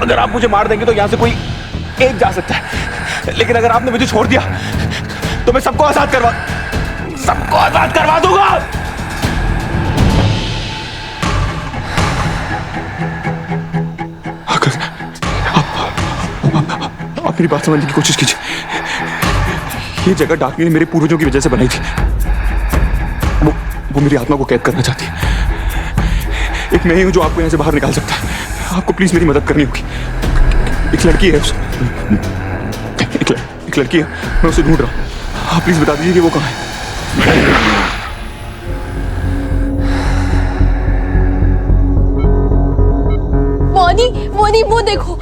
अगर आप मुझे मार देंगे तो यहां से कोई एक जा सकता है, लेकिन अगर आपने मुझे छोड़ दिया तो मैं सबको आजाद करवा दूंगा। आप मेरी बात समझने की कोशिश कीजिए। ये जगह डाकनी ने मेरे पूर्वजों की वजह से बनाई थी। वो मेरी आत्मा को कैद करना चाहती है। एक मैं ही हूं जो आपको यहां से बाहर निकाल सकता है। आपको प्लीज मेरी मदद करनी होगी। एक लड़की है, एक लड़की है, मैं उसे ढूंढ रहा हूं। आप प्लीज बता दीजिए कि वो कहां है। मोनी वो देखो,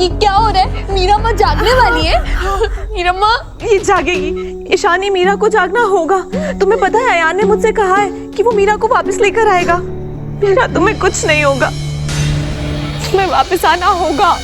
ये क्या हो रहा है? मीरा माँ जागने वाली है। मीरा माँ ये जागेगी। ईशानी, मीरा को जागना होगा। तुम्हें पता है अयान ने मुझसे कहा है कि वो मीरा को वापस लेकर आएगा। मीरा, तुम्हें कुछ नहीं होगा, तुम्हें वापस आना होगा।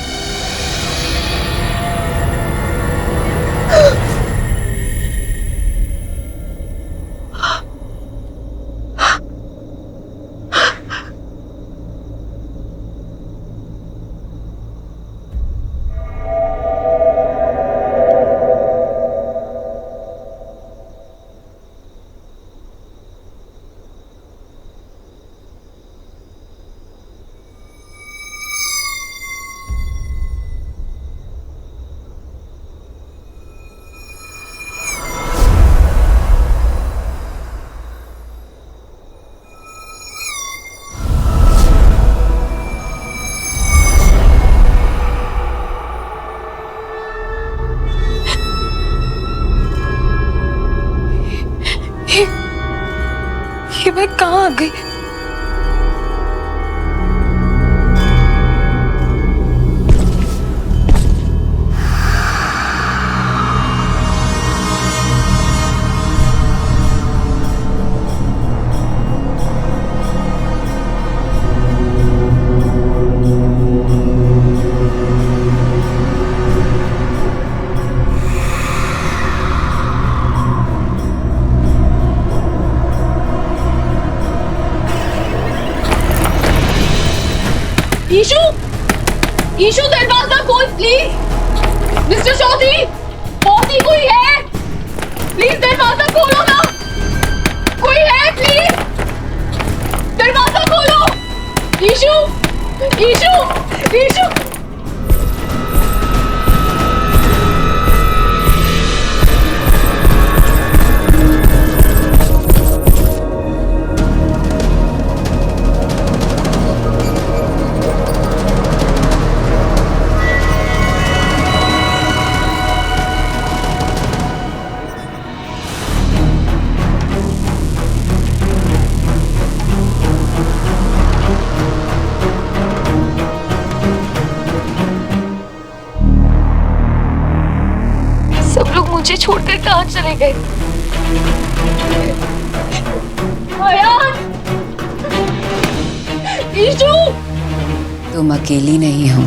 ये मैं कहाँ आ गई? ईशु, ईशु दरवाजा खोल प्लीज। मिस्टर चौधरी, चौधरी कोई है? प्लीज दरवाजा खोलो ना। कोई है प्लीज? दरवाजा खोलो। ईशु, ईशु, ईशु। सब लोग मुझे छोड़कर कहाँ चले गए? अयान! ईशु! तुम अकेली नहीं हो।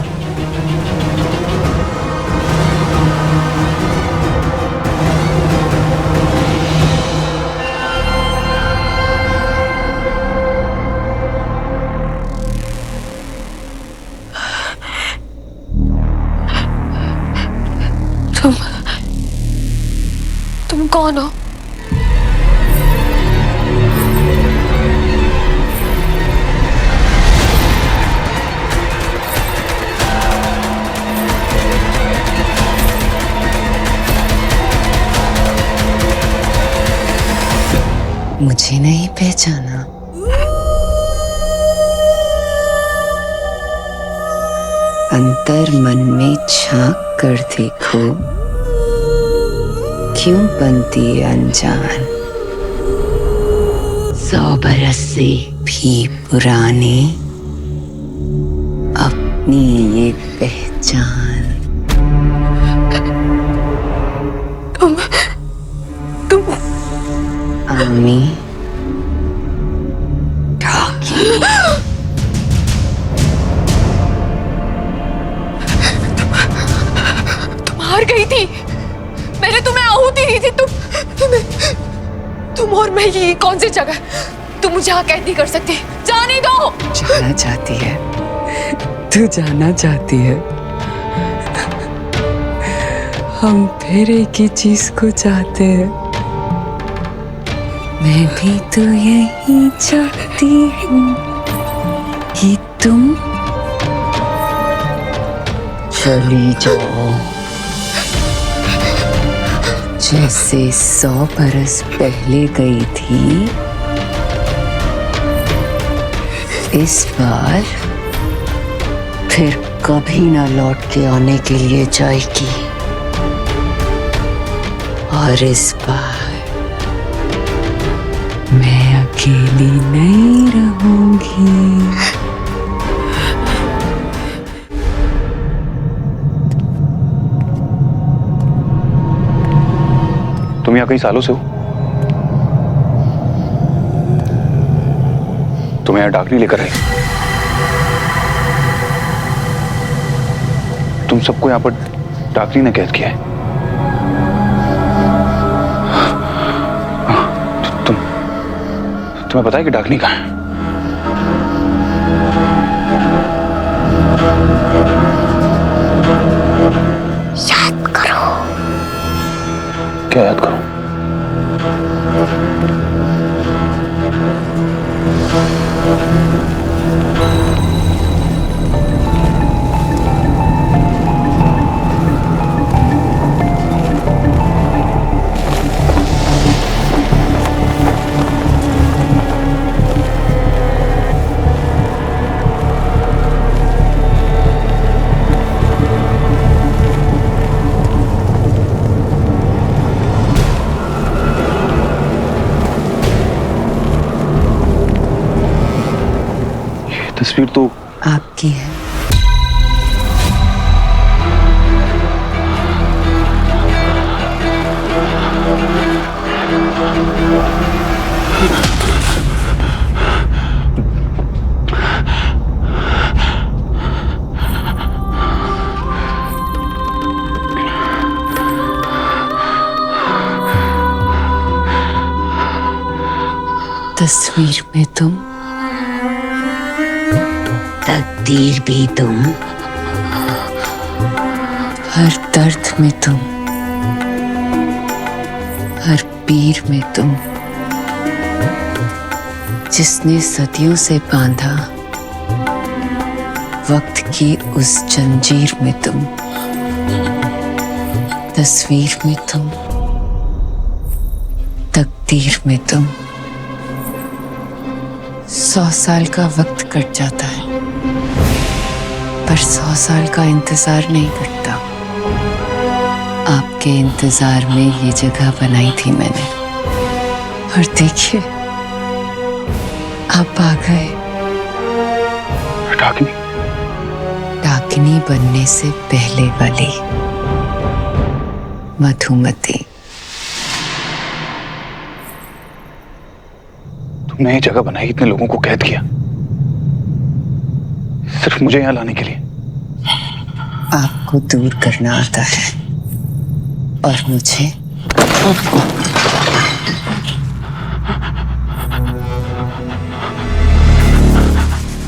तुम कौन हो? मुझे नहीं पहचाना? अंतर मन में झांक कर देखो, क्यों बनती अनजान? 100 बरस से भी पुरानी अपनी ये पहचान। तुम आमी ढाकी। तुम हार गई थी। मैंने तुम्हें आहुति दी थी। तुम और मैं, ये कौन सी जगह? तुम मुझे यहाँ कैद नहीं कर सकती। जाने दो। जाना चाहती है? तू जाना चाहती है? हम फिर एक ही चीज को चाहते हैं। मैं भी तो यही चाहती हूँ कि तुम चली जाओ, जैसे 100 बरस पहले गई थी। इस बार फिर कभी ना लौट के आने के लिए जाएगी। और इस बार मैं अकेली नहीं रहूंगी। तुम यहाँ कई सालों से हो? तुम्हें यहाँ डाकनी लेकर आई? तुम सबको यहाँ पर डाकनी ने कैद किया है? तुम्हें पता है कि डाकनी कहाँ है? याद करो। क्या याद करो? तस्वीर तो आपकी है। तस्वीर में तुम, तकदीर भी तुम, हर दर्द में तुम, हर पीर में तुम, जिसने सदियों से बांधा वक्त की उस जंजीर में तुम। तस्वीर में तुम, तकदीर में तुम। 100 साल का वक्त कट जाता है, पर 100 साल का इंतजार नहीं कटता। आपके इंतजार में ये जगह बनाई थी मैंने, और देखिए आप आ गए। डाकनी? डाकिनी बनने से पहले वाली मधुमती। तुमने ये जगह बनाई, इतने लोगों को कैद किया, सिर्फ मुझे यहाँ लाने के लिए? आपको दूर करना आता है, और मुझे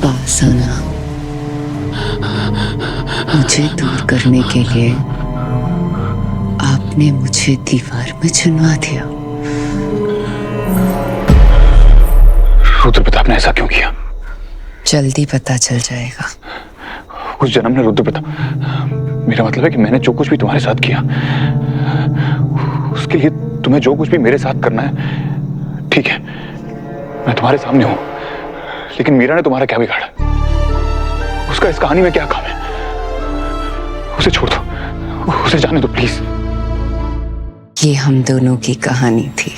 पास आना। मुझे दूर करने के लिए आपने मुझे दीवार में चुनवा दिया। रुद्र प्रताप ने ऐसा क्यों किया? जल्दी पता चल जाएगा। उस जन्म में रुद्र प्रताप, मेरा मतलब है कि मैंने जो कुछ भी तुम्हारे साथ किया, उसके लिए तुम्हें जो कुछ भी मेरे साथ करना है, ठीक है, मैं तुम्हारे सामने हूं। लेकिन मीरा ने तुम्हारा क्या बिगाड़ा? उसका इस कहानी में क्या काम है? उसे छोड़ दो, उसे जाने दो प्लीज। ये हम दोनों की कहानी थी।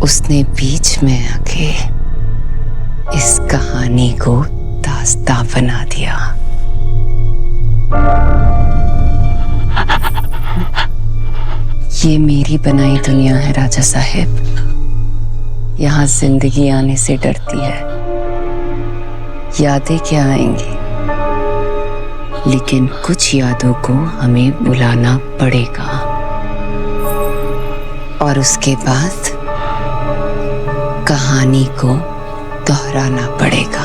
उसने बीच में आके इस कहानी को दास्तां बना दिया। ये मेरी बनाई दुनिया है राजा साहब। यहाँ जिंदगी आने से डरती है। यादें क्या आएंगी, लेकिन कुछ यादों को हमें बुलाना पड़ेगा, और उसके बाद कहानी को दोहराना पड़ेगा।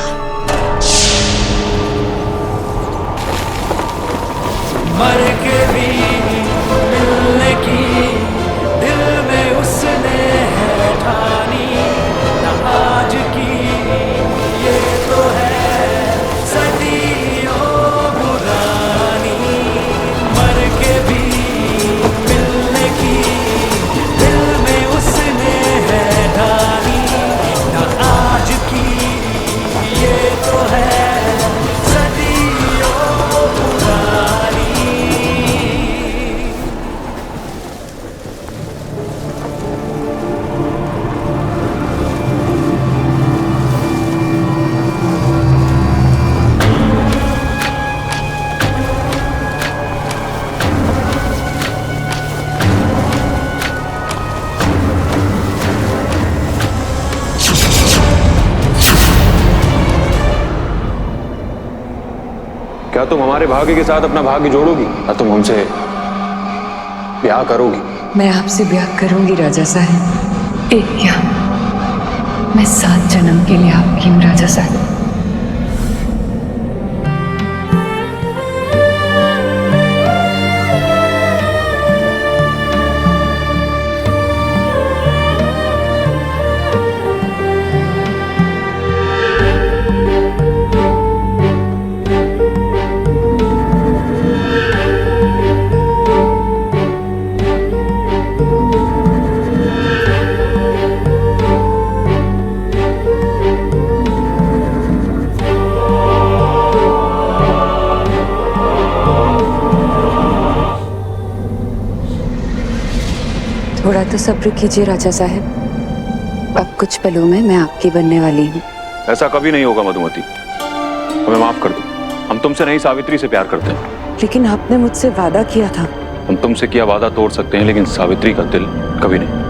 मर के भी क्या तुम हमारे भाग्य के साथ अपना भाग्य जोड़ोगी या तुम हमसे ब्याह करोगी? मैं आपसे ब्याह करूंगी राजा साहब। एक क्या, मैं 7 जन्म के लिए आपकी हूँ राजा साहब। थोड़ा तो सब्र कीजिए राजा साहब, अब कुछ पलों में मैं आपकी बनने वाली हूँ। ऐसा कभी नहीं होगा मधुमती, हमें माफ कर दो। हम तुमसे नहीं सावित्री से प्यार करते हैं। लेकिन आपने मुझसे वादा किया था। हम तुमसे किया वादा तोड़ सकते हैं, लेकिन सावित्री का दिल कभी नहीं।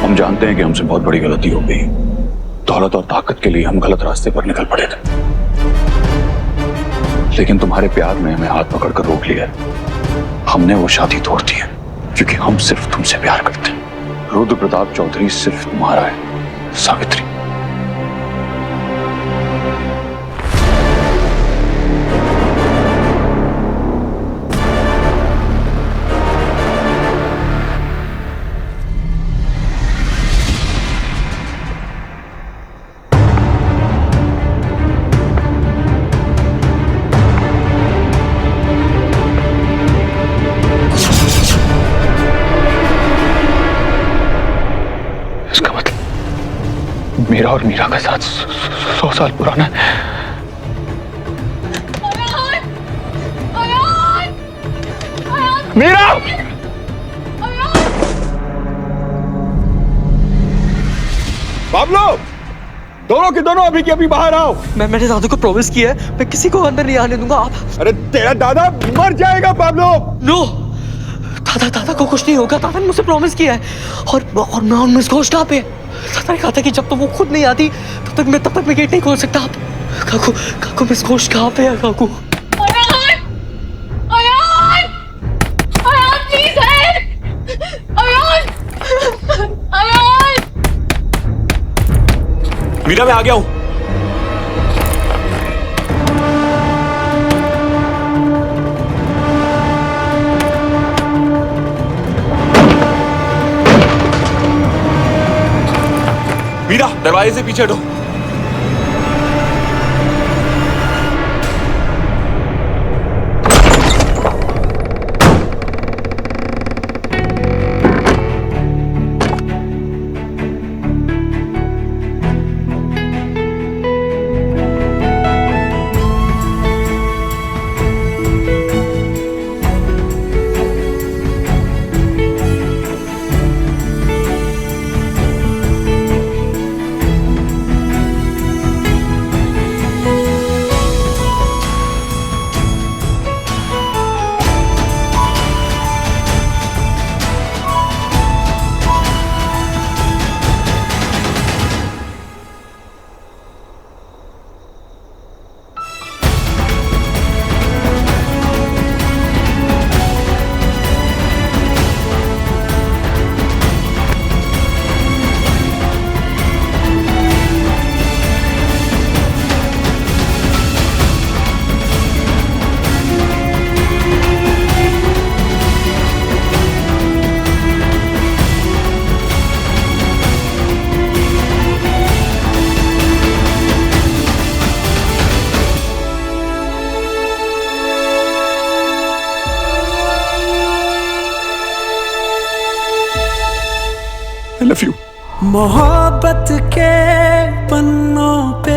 हम जानते हैं कि हमसे बहुत बड़ी गलती हो गई। दौलत और ताकत के लिए हम गलत रास्ते पर निकल पड़े थे, लेकिन तुम्हारे प्यार ने हमें हाथ पकड़कर रोक लिया। हमने वो शादी तोड़ दी है क्योंकि हम सिर्फ तुमसे प्यार करते हैं। रुद्र प्रताप चौधरी सिर्फ तुम्हारा है सावित्री। मेरा और मीरा का साथ 100 साल पुराना है। मीरा! बाबलो, दोनों के दोनों अभी के अभी बाहर आओ। मैंने दादू को प्रॉमिस किया है, मैं किसी को अंदर नहीं आने दूंगा। आप अरे तेरा दादा मर जाएगा बाबलो। नो, दादा को कुछ नहीं होगा। दादा ने मुझसे प्रॉमिस किया है और मैं उन मिस घोष पे। दादा ने कहा था कि जब तक वो खुद नहीं आती तब तक मैं गेट नहीं खोल सकता। आप काकू मिस घोष कहाँ पे है? काकू मीरा, मैं आ गया हूं। मीरा, दरवाजे से पीछे हटो। I love you. मोहब्बत के पन्नों पे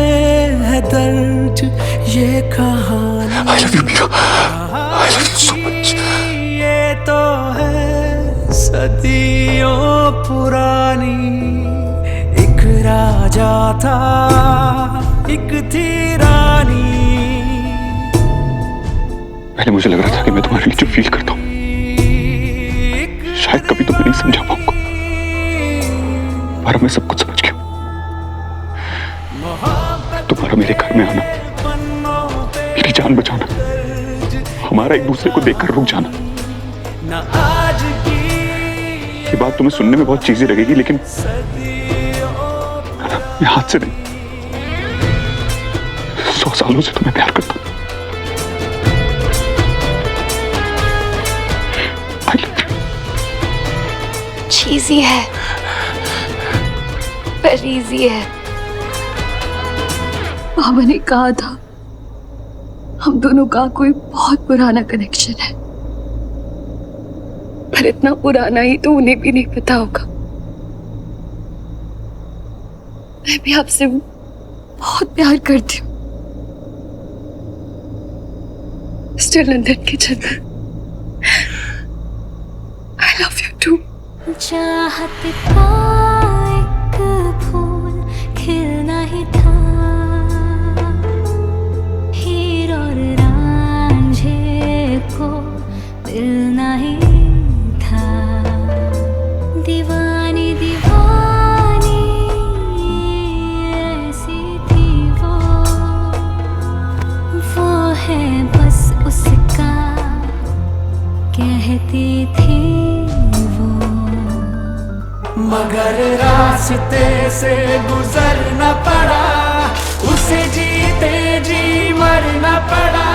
है दर्ज ये कहानी। I love you, Meera. I love you so much. ये तो है सदियों पुरानी। एक राजा था, एक थी रानी। पहले मुझे लग रहा था कि मैं तुम्हारे लिए जो फील करता हूँ शायद कभी तुम्हें नहीं समझा पाऊंगा, पर मैं सब कुछ समझ गया। तुम्हारा मेरे घर में आना, मेरी जान बचाना, हमारा एक दूसरे को देखकर रुक जाना, ये बात तुम्हें सुनने में बहुत चीज़ी लगेगी, लेकिन मैं हाथ से नहीं, 100 सालों से तुम्हें प्यार करता हूं। I love you. चीज़ी है पर इजी है। बाबा ने कहा था हम दोनों का कोई बहुत पुराना कनेक्शन है, पर इतना पुराना ही तो उन्हें भी नहीं पता होगा। मैं भी आपसे बहुत प्यार करती हूँ, मिस्टर लंदन के general. I love you too. चाहत का एक फूल खिलना ही था, हीर और रांझे को मिलना ही था। दीवानी दीवानी ऐसी थी वो है बस उसका कहती थी वो, मगर रास्ते से गुजरना पड़ा, उसे जीते जी मरना पड़ा।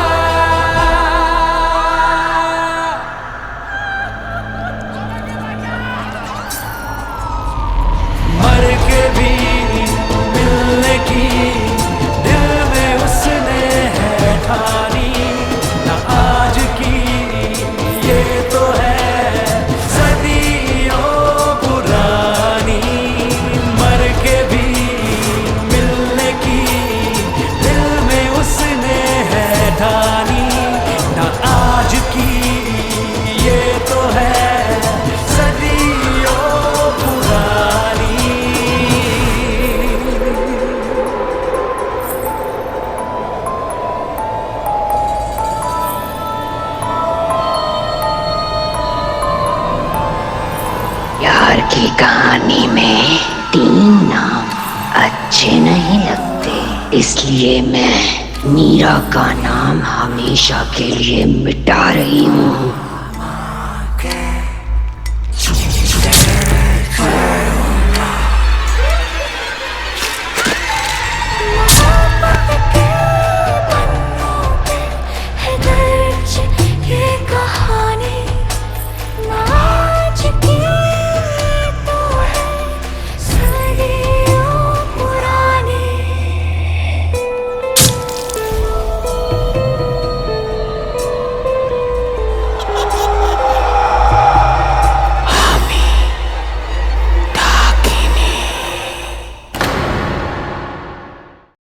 मर के भी मिलने की दिल में उसने है ठानी, ना आज की ये तो है सदियों पुरानी। मर के भी मिलने की दिल में उसने है ठानी, ना आज की ये तो है सदियों पुरानी। प्यार की कहानी में 3 नाम अच्छे नहीं लगते, इसलिए मैं मीरा का नाम हमेशा के लिए मिटा रही हूँ।